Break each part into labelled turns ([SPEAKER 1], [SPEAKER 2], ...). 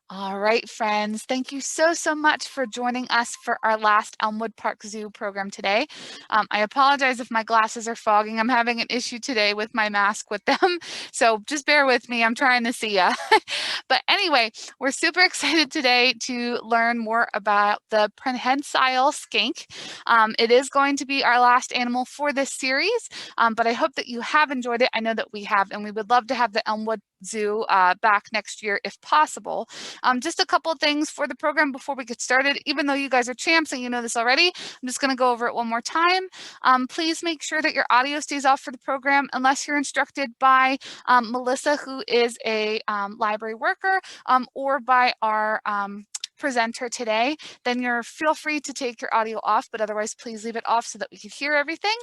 [SPEAKER 1] All right, friends. Thank you so much for joining us for our last Elmwood Park Zoo program today. I apologize if my glasses are fogging. I'm having an issue today with my mask with them. So just bear with me. I'm trying to see ya. But anyway, we're super excited today to learn more about the prehensile skink. It is going to be our last animal for this series, but I hope that you have enjoyed it. I know that we have, and we would love to have the Elmwood Zoo back next year if possible. Just a couple of things for the program before we get started. Even though you guys are champs and you know this already, I'm just going to go over it one more time. Please make sure that your audio stays off for the program unless you're instructed by Melissa, who is a library worker, or by our presenter today. Then feel free to take your audio off, but otherwise please leave it off so that we can hear everything.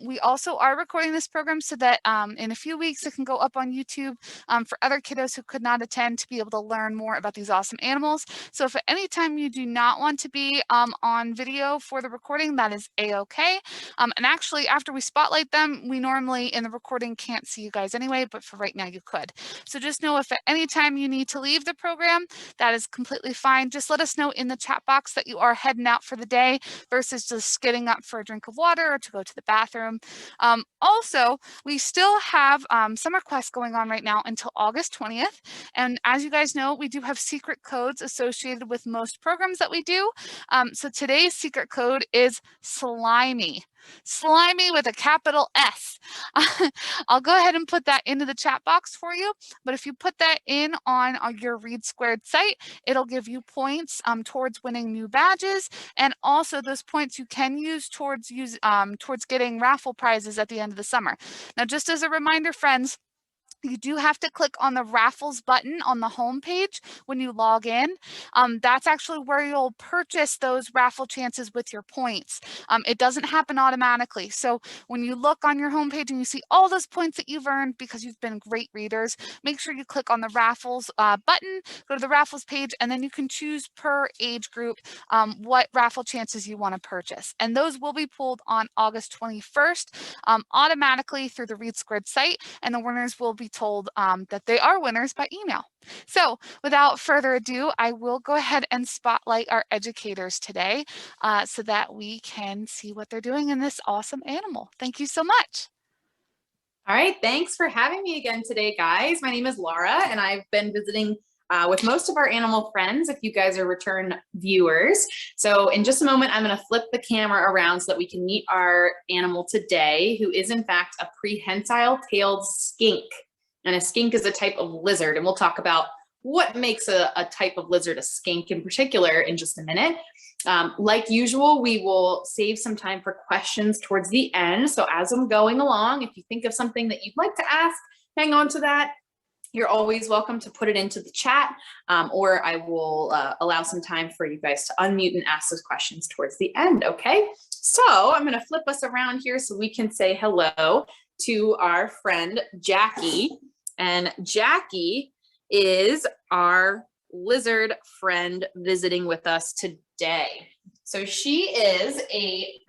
[SPEAKER 1] We also are recording this program so that in a few weeks it can go up on YouTube for other kiddos who could not attend to be able to learn more about these awesome animals. So if at any time you do not want to be on video for the recording, that is a-okay. And actually after we spotlight them, we normally in the recording can't see you guys anyway, but for right now you could. So just know if at any time you need to leave the program, that is completely fine. Just let us know in the chat box that you are heading out for the day versus just getting up for a drink of water or to go to the bathroom. Also, we still have some requests going on right now until August 20th. And as you guys know, we do have secret codes associated with most programs that we do. So today's secret code is SLIMY. SLIMY with a capital S. I'll go ahead and put that into the chat box for you. But if you put that in on your Read Squared site, it'll give you points towards winning new badges. And also those points you can use towards getting raffle prizes at the end of the summer. Now, just as a reminder, friends, you do have to click on the raffles button on the home page when you log in. That's actually where you'll purchase those raffle chances with your points. It doesn't happen automatically. So when you look on your homepage and you see all those points that you've earned because you've been great readers, make sure you click on the raffles button, go to the raffles page, and then you can choose per age group what raffle chances you want to purchase. And those will be pulled on August 21st automatically through the Read Squared site, and the winners will be told that they are winners by email. So without further ado, I will go ahead and spotlight our educators today so that we can see what they're doing in this awesome animal. Thank you so much.
[SPEAKER 2] All right, thanks for having me again today, guys. My name is Laura, and I've been visiting with most of our animal friends, if you guys are return viewers. So in just a moment, I'm going to flip the camera around so that we can meet our animal today, who is in fact a prehensile-tailed skink. And a skink is a type of lizard, and we'll talk about what makes a type of lizard a skink in particular in just a minute. Like usual, we will save some time for questions towards the end. So as I'm going along, if you think of something that you'd like to ask, hang on to that. You're always welcome to put it into the chat, or I will allow some time for you guys to unmute and ask those questions towards the end, okay? So I'm gonna flip us around here so we can say hello to our friend Jackie. And Jackie is our lizard friend visiting with us today. So she is a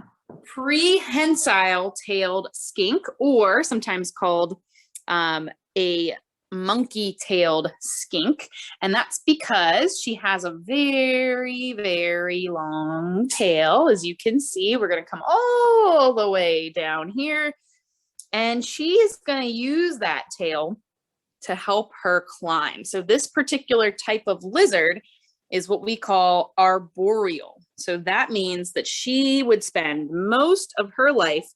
[SPEAKER 2] prehensile-tailed skink, or sometimes called a monkey-tailed skink. And that's because she has a very, very long tail. As you can see, we're going to come all the way down here. And she is going to use that tail to help her climb. So this particular type of lizard is what we call arboreal. So that means that she would spend most of her life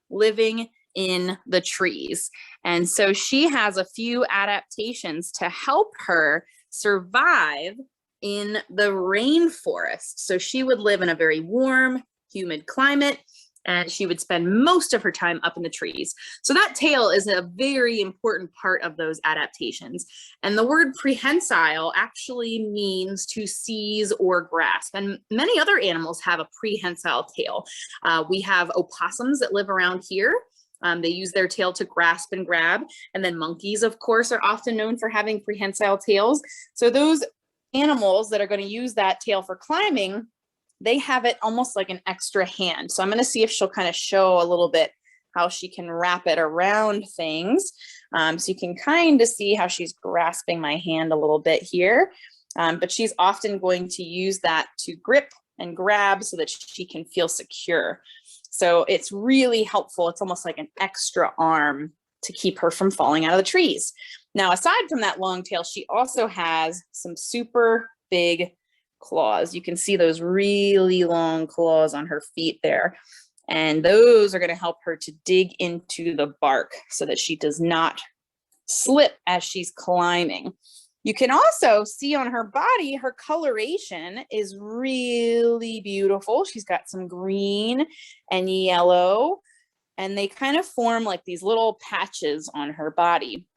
[SPEAKER 2] living in the trees. And so she has a few adaptations to help her survive in the rainforest. So she would live in a very warm, humid climate, and she would spend most of her time up in the trees. So that tail is a very important part of those adaptations. And the word prehensile actually means to seize or grasp. And many other animals have a prehensile tail. We have opossums that live around here. They use their tail to grasp and grab. And then monkeys, of course, are often known for having prehensile tails. So those animals that are going to use that tail for climbing, they have it almost like an extra hand. So I'm going to see if she'll kind of show a little bit how she can wrap it around things. So you can kind of see how she's grasping my hand a little bit here. But she's often going to use that to grip and grab so that she can feel secure. So it's really helpful. It's almost like an extra arm to keep her from falling out of the trees. Now, aside from that long tail, she also has some super big claws. You can see those really long claws on her feet there. And those are going to help her to dig into the bark so that she does not slip as she's climbing. You can also see on her body, her coloration is really beautiful. She's got some green and yellow, and they kind of form like these little patches on her body.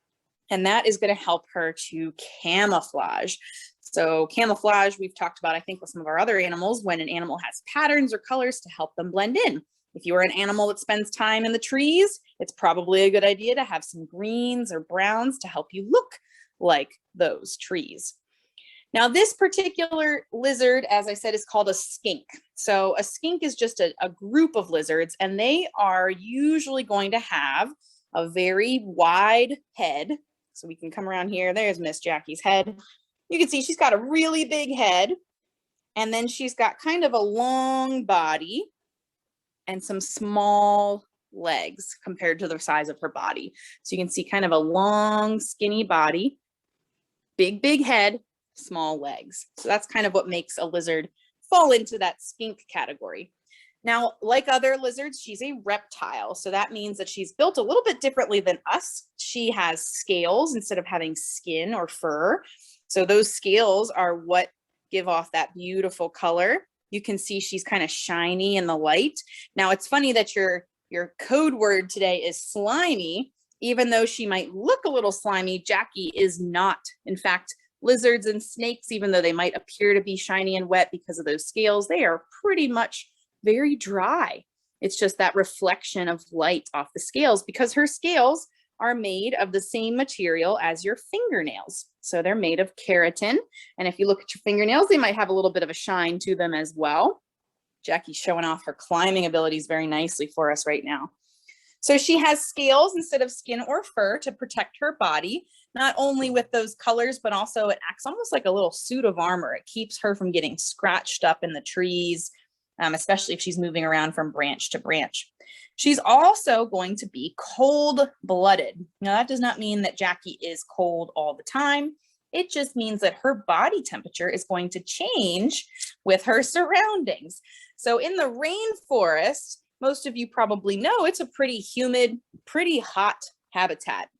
[SPEAKER 2] And that is going to help her to camouflage. So camouflage, we've talked about, I think, with some of our other animals, when an animal has patterns or colors to help them blend in. If you are an animal that spends time in the trees, it's probably a good idea to have some greens or browns to help you look like those trees. Now, this particular lizard, as I said, is called a skink. So a skink is just a group of lizards, and they are usually going to have a very wide head. So we can come around here. There's Miss Jackie's head. You can see she's got a really big head, and then she's got kind of a long body and some small legs compared to the size of her body. So you can see kind of a long, skinny body, big head, small legs. So that's kind of what makes a lizard fall into that skink category. Now, like other lizards, she's a reptile. So that means that she's built a little bit differently than us. She has scales instead of having skin or fur. So those scales are what give off that beautiful color. You can see she's kind of shiny in the light. Now, it's funny that your code word today is slimy. Even though she might look a little slimy, Jackie is not. In fact, lizards and snakes, even though they might appear to be shiny and wet because of those scales, they are pretty much very dry. It's just that reflection of light off the scales, because her scales are made of the same material as your fingernails. So they're made of keratin. And if you look at your fingernails, they might have a little bit of a shine to them as well. Jackie's showing off her climbing abilities very nicely for us right now. So she has scales instead of skin or fur to protect her body, not only with those colors, but also it acts almost like a little suit of armor. It keeps her from getting scratched up in the trees, especially if she's moving around from branch to branch. She's also going to be cold-blooded. Now, that does not mean that Jackie is cold all the time. It just means that her body temperature is going to change with her surroundings. So in the rainforest, most of you probably know it's a pretty humid, pretty hot habitat.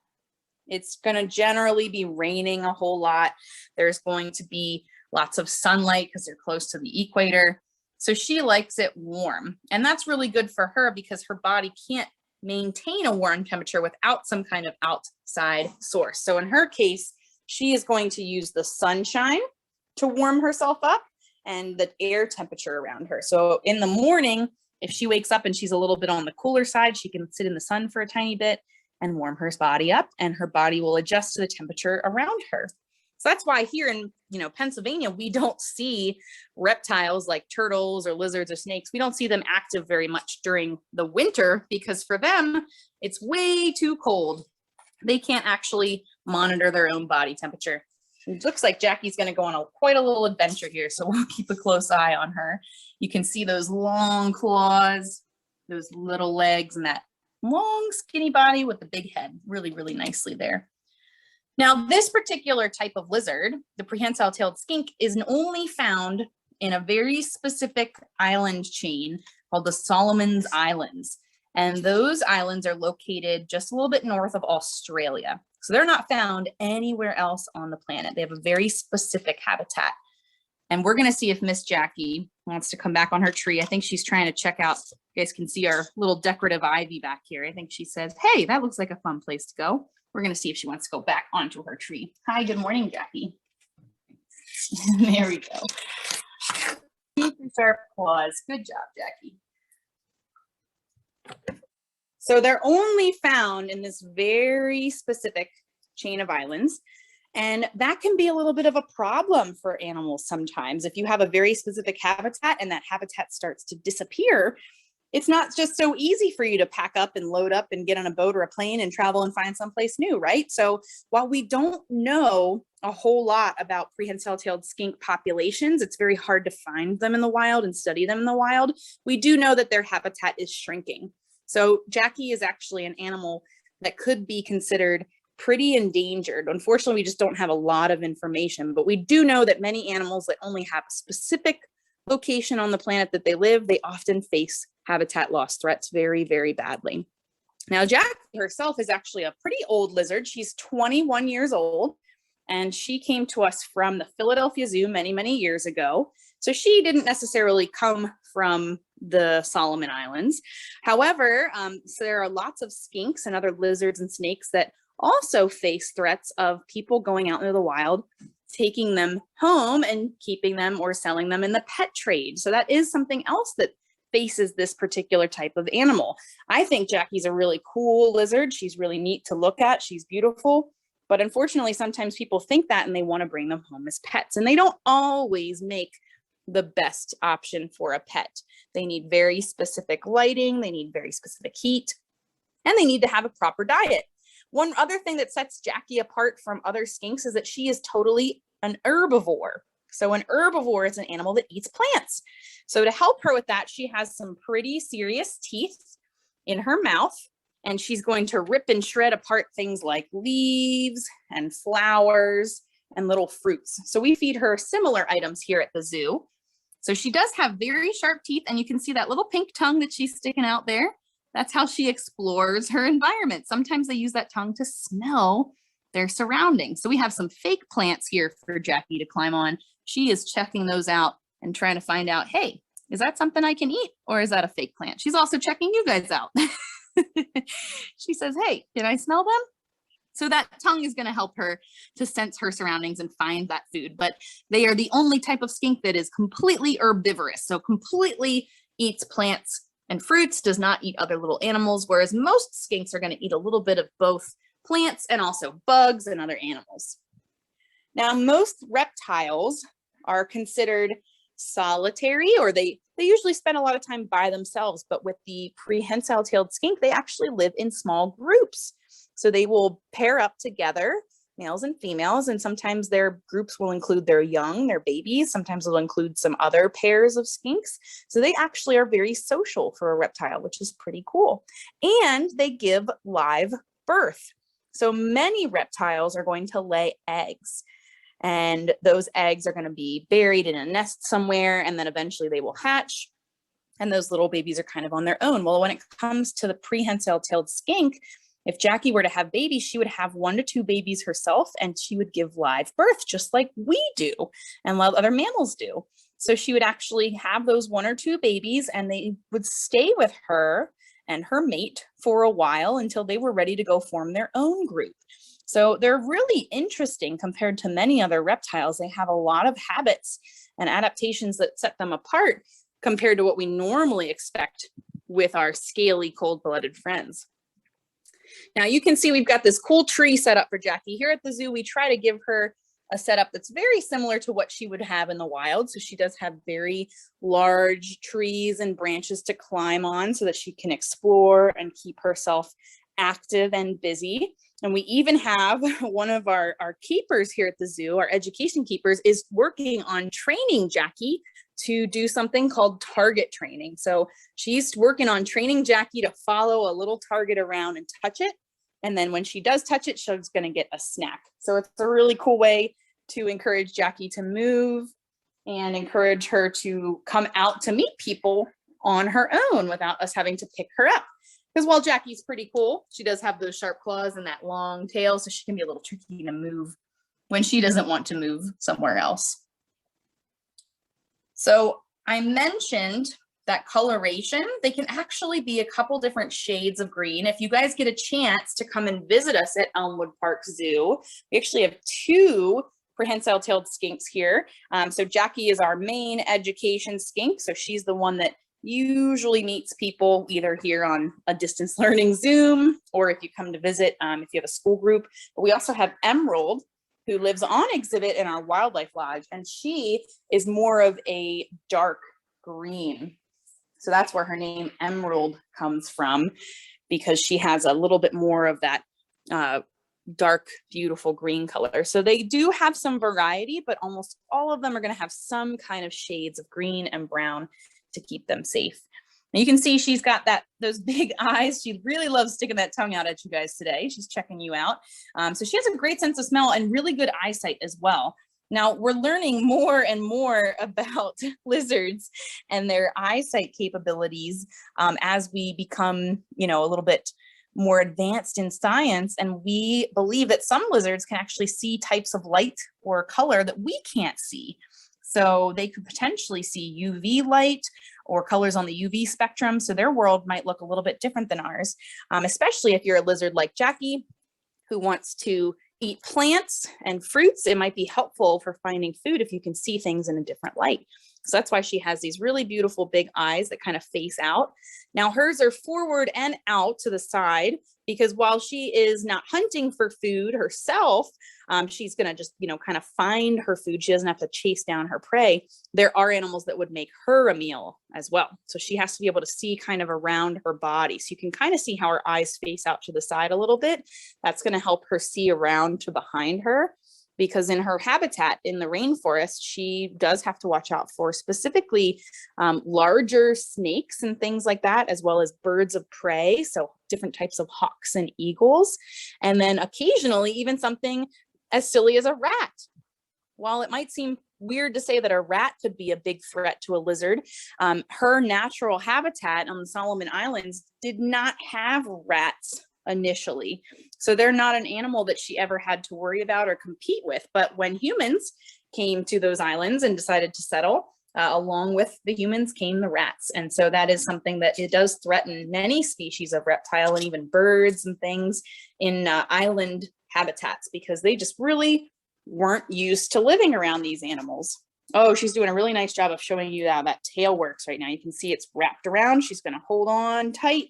[SPEAKER 2] It's going to generally be raining a whole lot. There's going to be lots of sunlight because they're close to the equator. So she likes it warm. And that's really good for her because her body can't maintain a warm temperature without some kind of outside source. So in her case, she is going to use the sunshine to warm herself up and the air temperature around her. So in the morning, if she wakes up and she's a little bit on the cooler side, she can sit in the sun for a tiny bit and warm her body up, and her body will adjust to the temperature around her. So that's why here in Pennsylvania, we don't see reptiles like turtles or lizards or snakes. We don't see them active very much during the winter because for them, it's way too cold. They can't actually monitor their own body temperature. It looks like Jackie's going to go on quite a little adventure here, so we'll keep a close eye on her. You can see those long claws, those little legs, and that long skinny body with the big head really, really nicely there. Now, this particular type of lizard, the prehensile-tailed skink, is only found in a very specific island chain called the Solomons Islands. And those islands are located just a little bit north of Australia. So they're not found anywhere else on the planet. They have a very specific habitat. And we're going to see if Miss Jackie wants to come back on her tree. I think she's trying to check out. You guys can see our little decorative ivy back here. I think she says, hey, that looks like a fun place to go. We're going to see if she wants to go back onto her tree. Hi, good morning, Jackie. There we go. Super sharp claws. Good job, Jackie. So they're only found in this very specific chain of islands. And that can be a little bit of a problem for animals sometimes. If you have a very specific habitat and that habitat starts to disappear, it's not just so easy for you to pack up and load up and get on a boat or a plane and travel and find someplace new, right? So while we don't know a whole lot about prehensile-tailed skink populations, it's very hard to find them in the wild and study them in the wild. We do know that their habitat is shrinking. So Jackie is actually an animal that could be considered pretty endangered. Unfortunately, we just don't have a lot of information, but we do know that many animals that only have a specific location on the planet that they live, they often face habitat loss threats very, very badly. Now, Jackie herself is actually a pretty old lizard. She's 21 years old, and she came to us from the Philadelphia Zoo many, many years ago. So she didn't necessarily come from the Solomon Islands. However, so there are lots of skinks and other lizards and snakes that also face threats of people going out into the wild, taking them home and keeping them or selling them in the pet trade. So that is something else that faces this particular type of animal. I think Jackie's a really cool lizard. She's really neat to look at. She's beautiful. But unfortunately, sometimes people think that and they want to bring them home as pets. And they don't always make the best option for a pet. They need very specific lighting. They need very specific heat. And they need to have a proper diet. One other thing that sets Jackie apart from other skinks is that she is totally an herbivore. So an herbivore is an animal that eats plants. So to help her with that, she has some pretty serious teeth in her mouth, and she's going to rip and shred apart things like leaves and flowers and little fruits. So we feed her similar items here at the zoo. So she does have very sharp teeth, and you can see that little pink tongue that she's sticking out there. That's how she explores her environment. Sometimes they use that tongue to smell their surroundings. So we have some fake plants here for Jackie to climb on. She is checking those out and trying to find out, hey, is that something I can eat, or is that a fake plant? She's also checking you guys out. She says, hey, can I smell them? So that tongue is going to help her to sense her surroundings and find that food. But they are the only type of skink that is completely herbivorous. So completely eats plants and fruits, does not eat other little animals, whereas most skinks are going to eat a little bit of both plants and also bugs and other animals. Now, most reptiles are considered solitary, or they usually spend a lot of time by themselves, but with the prehensile-tailed skink, they actually live in small groups. So they will pair up together, males and females, and sometimes their groups will include their young, their babies. Sometimes it'll include some other pairs of skinks. So they actually are very social for a reptile, which is pretty cool. And they give live birth. So many reptiles are going to lay eggs, and those eggs are going to be buried in a nest somewhere, and then eventually they will hatch, and those little babies are kind of on their own. Well, when it comes to the prehensile-tailed skink, if Jackie were to have babies, she would have 1 to 2 babies herself, and she would give live birth just like we do and like other mammals do. So she would actually have those 1 or 2 babies, and they would stay with her and her mate for a while until they were ready to go form their own group. So they're really interesting compared to many other reptiles. They have a lot of habits and adaptations that set them apart compared to what we normally expect with our scaly, cold-blooded friends. Now you can see we've got this cool tree set up for Jackie. Here at the zoo, we try to give her a setup that's very similar to what she would have in the wild. So she does have very large trees and branches to climb on so that she can explore and keep herself active and busy. And we even have one of our keepers here at the zoo, our education keepers, is working on training Jackie to do something called target training. So she's working on training Jackie to follow a little target around and touch it. And then when she does touch it, she's going to get a snack. So it's a really cool way to encourage Jackie to move and encourage her to come out to meet people on her own without us having to pick her up. Because while Jackie's pretty cool, she does have those sharp claws and that long tail, so she can be a little tricky to move when she doesn't want to move somewhere else. So I mentioned that coloration, they can actually be a couple different shades of green. If you guys get a chance to come and visit us at Elmwood Park Zoo, we actually have 2 prehensile-tailed skinks here. So Jackie is our main education skink. So she's the one that usually meets people either here on a distance learning Zoom, or if you come to visit, if you have a school group. But we also have Emerald, who lives on exhibit in our wildlife lodge, and she is more of a dark green. So that's where her name Emerald comes from, because she has a little bit more of that dark, beautiful green color. So they do have some variety, but almost all of them are going to have some kind of shades of green and brown to keep them safe. And you can see she's got those big eyes. She really loves sticking that tongue out at you guys today. She's checking you out. So she has a great sense of smell and really good eyesight as well. Now we're learning more and more about lizards and their eyesight capabilities as we become, a little bit more advanced in science. And we believe that some lizards can actually see types of light or color that we can't see. So they could potentially see UV light or colors on the UV spectrum. So their world might look a little bit different than ours, especially if you're a lizard like Jackie, who wants to eat plants and fruits. It might be helpful for finding food if you can see things in a different light. So that's why she has these really beautiful big eyes that kind of face out. Now hers are forward and out to the side, because while she is not hunting for food herself, she's going to just, kind of find her food. She doesn't have to chase down her prey. There are animals that would make her a meal as well. So she has to be able to see kind of around her body. So you can kind of see how her eyes face out to the side a little bit. That's going to help her see around to behind her, because in her habitat in the rainforest, she does have to watch out for specifically larger snakes and things like that, as well as birds of prey. So different types of hawks and eagles. And then occasionally even something as silly as a rat. While it might seem weird to say that a rat could be a big threat to a lizard, her natural habitat on the Solomon Islands did not have rats initially. So they're not an animal that she ever had to worry about or compete with. But when humans came to those islands and decided to settle, along with the humans came the rats. And so that is something that it does threaten many species of reptile and even birds and things in island habitats, because they just really weren't used to living around these animals. Oh, she's doing a really nice job of showing you how that tail works right now. You can see it's wrapped around. She's going to hold on tight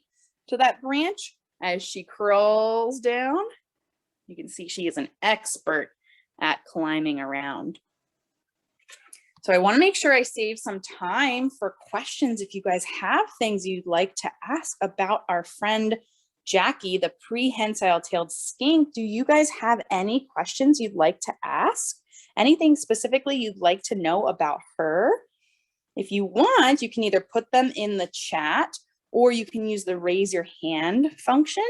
[SPEAKER 2] to that branch as she crawls down. You can see she is an expert at climbing around. So I want to make sure I save some time for questions. If you guys have things you'd like to ask about our friend Jackie, the prehensile-tailed skink, do you guys have any questions you'd like to ask? Anything specifically you'd like to know about her? If you want, you can either put them in the chat, or you can use the raise your hand function,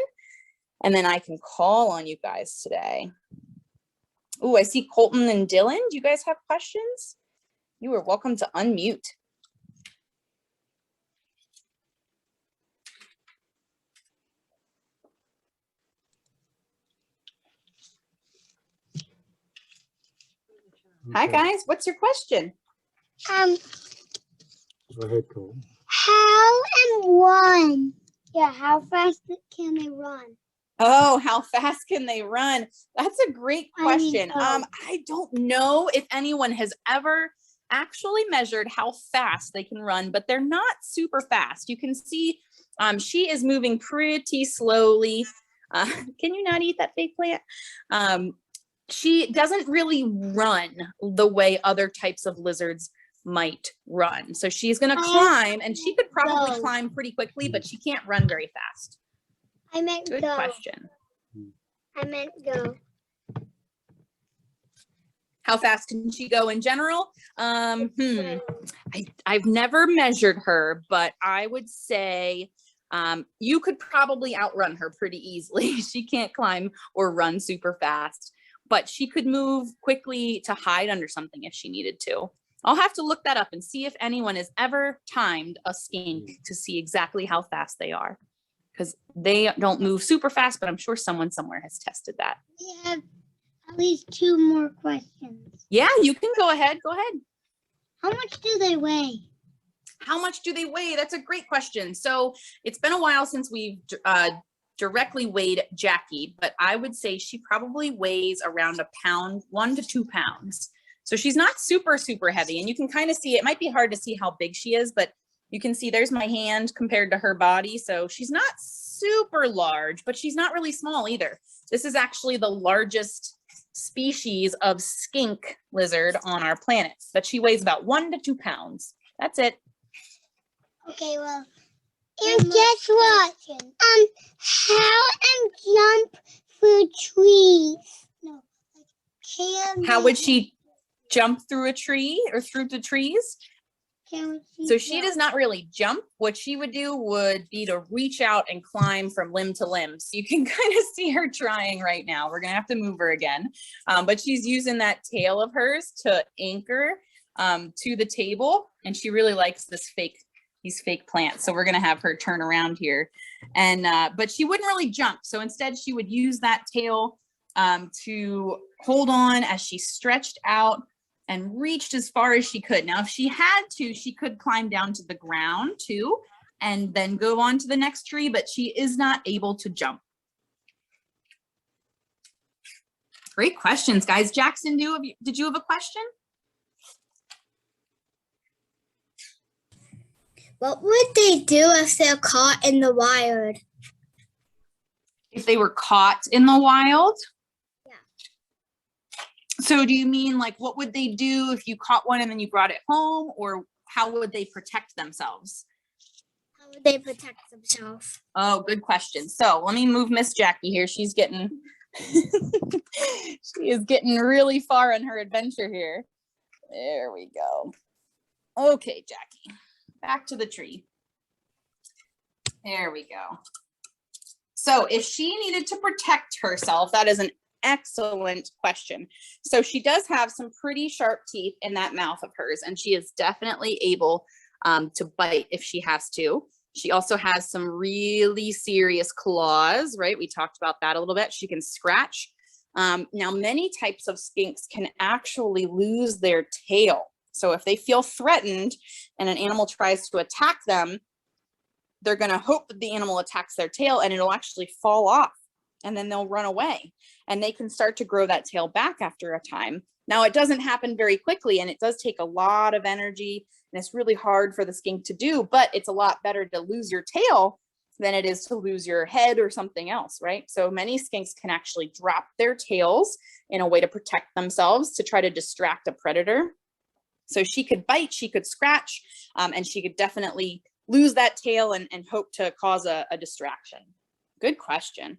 [SPEAKER 2] and then I can call on you guys today. Oh, I see Colton and Dylan. Do you guys have questions? You are welcome to unmute. Okay. Hi guys, what's your question?
[SPEAKER 3] Go
[SPEAKER 4] ahead, Cole.
[SPEAKER 3] How and run? Yeah, how fast can they run?
[SPEAKER 2] Oh, how fast can they run? That's a great question. I don't know if anyone has ever actually measured how fast they can run, but they're not super fast. You can see she is moving pretty slowly. Can you not eat that fake plant? She doesn't really run the way other types of lizards might run. So she's going to climb, and she could probably climb pretty quickly, but she can't run very fast.
[SPEAKER 3] I meant
[SPEAKER 2] Good
[SPEAKER 3] go.
[SPEAKER 2] question.
[SPEAKER 3] I meant go.
[SPEAKER 2] How fast can she go in general? I've never measured her, but I would say you could probably outrun her pretty easily. She can't climb or run super fast, but she could move quickly to hide under something if she needed to. I'll have to look that up and see if anyone has ever timed a skink to see exactly how fast they are, because they don't move super fast, but I'm sure someone somewhere has tested that.
[SPEAKER 3] We have at least 2 more questions.
[SPEAKER 2] Yeah, you can go ahead. Go ahead.
[SPEAKER 3] How much do they weigh?
[SPEAKER 2] How much do they weigh? That's a great question. So it's been a while since we've directly weighed Jackie, but I would say she probably weighs around a pound, 1 to 2 pounds. So she's not super, super heavy. And you can kind of see, it might be hard to see how big she is, but you can see there's my hand compared to her body. So she's not super large, but she's not really small either. This is actually the largest species of skink lizard on our planet, but she weighs about 1 to 2 pounds. That's it.
[SPEAKER 3] Okay, well, and guess what? How and jump through trees? No, can
[SPEAKER 2] How would she jump through a tree or through the trees? So she does not really jump. What she would do would be to reach out and climb from limb to limb. So you can kind of see her trying right now. We're gonna have to move her again. But she's using that tail of hers to anchor to the table. And she really likes these fake plants. So we're gonna have her turn around here. And but she wouldn't really jump. So instead she would use that tail to hold on as she stretched out and reached as far as she could. Now, if she had to, she could climb down to the ground too, and then go on to the next tree, but she is not able to jump. Great questions, guys. Jackson, did you have a question?
[SPEAKER 3] What would they do if they're caught in the wild?
[SPEAKER 2] If they were caught in the wild?
[SPEAKER 3] Yeah.
[SPEAKER 2] So do you mean like, what would they do if you caught one and then you brought it home, or how would they protect themselves?
[SPEAKER 3] How would they protect themselves?
[SPEAKER 2] Oh, good question. So let me move Miss Jackie here. She's getting, she is getting really far on her adventure here. There we go. Okay, Jackie, back to the tree. There we go. So if she needed to protect herself, that is an excellent question. So she does have some pretty sharp teeth in that mouth of hers, and she is definitely able to bite if she has to. She also has some really serious claws, right? We talked about that a little bit. She can scratch. Now, many types of skinks can actually lose their tail. So if they feel threatened and an animal tries to attack them, they're going to hope that the animal attacks their tail and it'll actually fall off, and then they'll run away, and they can start to grow that tail back after a time. Now, it doesn't happen very quickly, and it does take a lot of energy, and it's really hard for the skink to do, but it's a lot better to lose your tail than it is to lose your head or something else, right? So many skinks can actually drop their tails in a way to protect themselves, to try to distract a predator. So she could bite, she could scratch, and she could definitely lose that tail and hope to cause a distraction. Good question.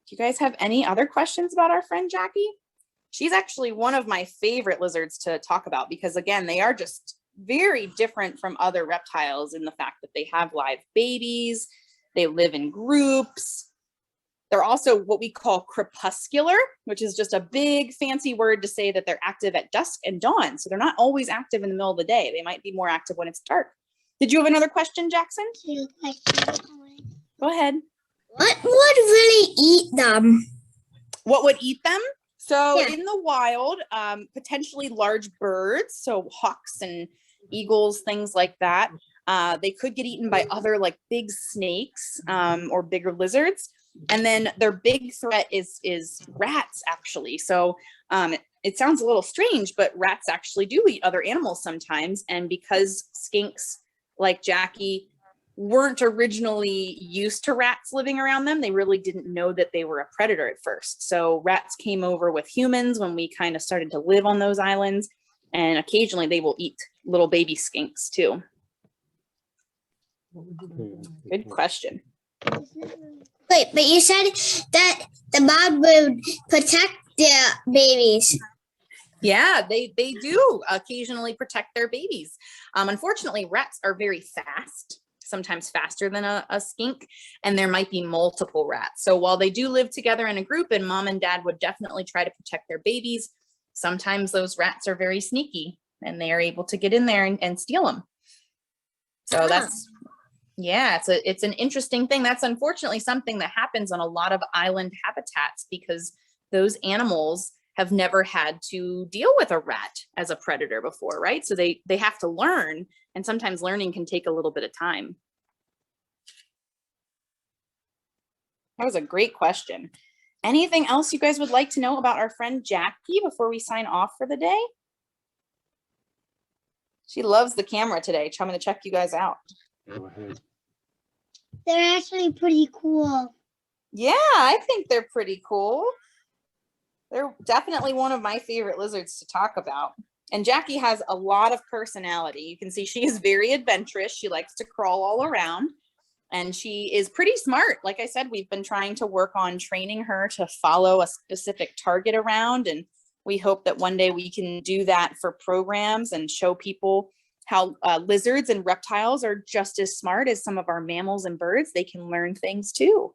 [SPEAKER 2] Do you guys have any other questions about our friend Jackie? She's actually one of my favorite lizards to talk about because, again, they are just very different from other reptiles in the fact that they have live babies, they live in groups. They're also what we call crepuscular, which is just a big fancy word to say that they're active at dusk and dawn. So they're not always active in the middle of the day. They might be more active when it's dark. Did you have another question, Jackson? Go ahead.
[SPEAKER 3] What would really eat them?
[SPEAKER 2] What would eat them? So
[SPEAKER 3] Yeah.
[SPEAKER 2] in the wild, potentially large birds, so hawks and eagles, things like that. They could get eaten by other like big snakes or bigger lizards. And then their big threat is rats, actually. So it sounds a little strange, but rats actually do eat other animals sometimes. And because skinks like Jackie weren't originally used to rats living around them, they really didn't know that they were a predator at first. So rats came over with humans when we kind of started to live on those islands. And occasionally they will eat little baby skinks too. Good question.
[SPEAKER 3] Wait, but you said that the mom would protect their babies.
[SPEAKER 2] Yeah, they do occasionally protect their babies. Unfortunately, rats are very fast, sometimes faster than a skink, and there might be multiple rats. So while they do live together in a group and mom and dad would definitely try to protect their babies, sometimes those rats are very sneaky and they are able to get in there and steal them. So that's, yeah, it's an interesting thing. That's unfortunately something that happens on a lot of island habitats because those animals have never had to deal with a rat as a predator before, right? So they have to learn, and sometimes learning can take a little bit of time. That was a great question. Anything else you guys would like to know about our friend Jackie before we sign off for the day? She loves the camera today. I'm going to check you guys out.
[SPEAKER 4] Go ahead.
[SPEAKER 3] They're actually pretty cool.
[SPEAKER 2] Yeah, I think they're pretty cool. They're definitely one of my favorite lizards to talk about. And Jackie has a lot of personality. You can see she is very adventurous. She likes to crawl all around. And she is pretty smart. Like I said, we've been trying to work on training her to follow a specific target around. And we hope that one day we can do that for programs and show people how lizards and reptiles are just as smart as some of our mammals and birds. They can learn things too.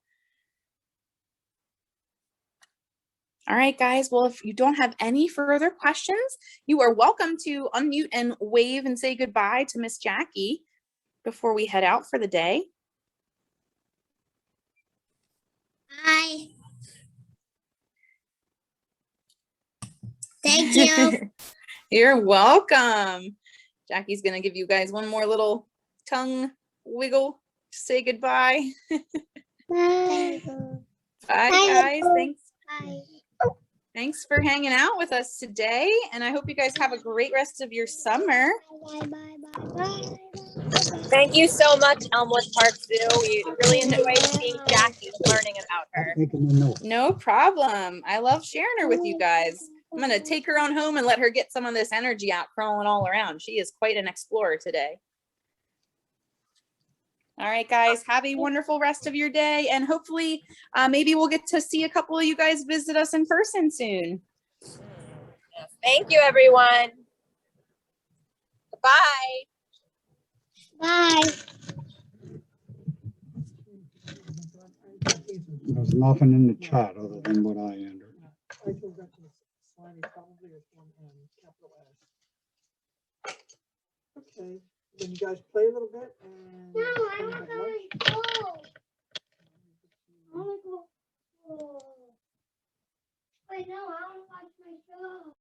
[SPEAKER 2] All right, guys. Well, if you don't have any further questions, you are welcome to unmute and wave and say goodbye to Miss Jackie before we head out for the day.
[SPEAKER 3] Bye. Thank you.
[SPEAKER 2] You're welcome. Jackie's going to give you guys one more little tongue wiggle to say goodbye.
[SPEAKER 3] Bye.
[SPEAKER 2] Bye, guys. Thanks.
[SPEAKER 3] Bye.
[SPEAKER 2] Thanks for hanging out with us today. And I hope you guys have a great rest of your summer.
[SPEAKER 3] Bye. Bye. Bye. Bye.
[SPEAKER 5] Thank you so much, Elmwood Park Zoo. We really enjoyed seeing Jackie and learning about her.
[SPEAKER 4] Making a note.
[SPEAKER 2] No problem. I love sharing her with you guys. I'm going to take her on home and let her get some of this energy out crawling all around. She is quite an explorer today. All right, guys, have a wonderful rest of your day. And hopefully maybe we'll get to see a couple of you guys visit us in person soon.
[SPEAKER 5] Thank you, everyone. Bye.
[SPEAKER 3] Bye.
[SPEAKER 4] There's nothing in the chat other than what I entered.
[SPEAKER 6] I go back to the slimy, probably it's one N, capital S. Okay, then you guys play a little bit and.
[SPEAKER 3] No, I want to go. I want to go. Wait, no, I want to watch my show.